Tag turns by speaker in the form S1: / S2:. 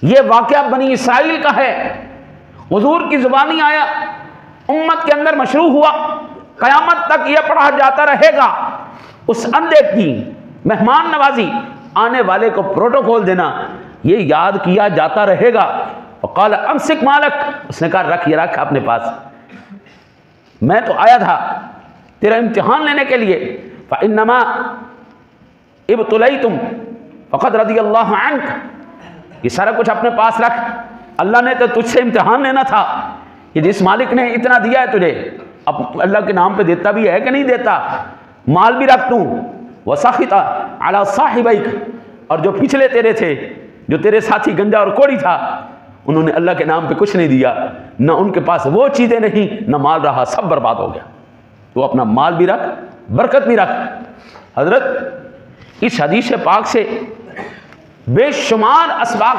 S1: ये वाक़या बनी इसराइल का है, हुजूर की ज़ुबानी आया, उम्मत के अंदर मशरू हुआ, क़यामत तक यह पढ़ा जाता रहेगा। उस अंधे की मेहमान नवाजी, आने वाले को प्रोटोकॉल देना, ये याद किया जाता रहेगा। क़ाल अमसिक मालक, उसने कहा रख, ये रख अपने पास, मैं तो आया था तेरा इम्तिहान लेने के लिए। फ़इन्नमा इब्तुलैतुम फ़क़द रज़ियल्लाहु अन्क, ये सारा कुछ अपने पास रख, अल्लाह ने तो तुझसे इम्तिहान लेना था कि जिस मालिक ने इतना दिया है तुझे, अब अल्लाह के नाम पे देता भी है कि नहीं देता, माल भी रख तू। वसख़िता अला साहिबैक, और जो पिछले तेरे थे, जो तेरे साथी गंजा और कोड़ी था, उन्होंने अल्लाह के नाम पे कुछ नहीं दिया, ना उनके पास वो चीज़ें नहीं, ना माल रहा, सब बर्बाद हो गया। तो अपना माल भी रख, बरकत भी रख। हज़रत इस हदीस पाक से बेशुमार असबाब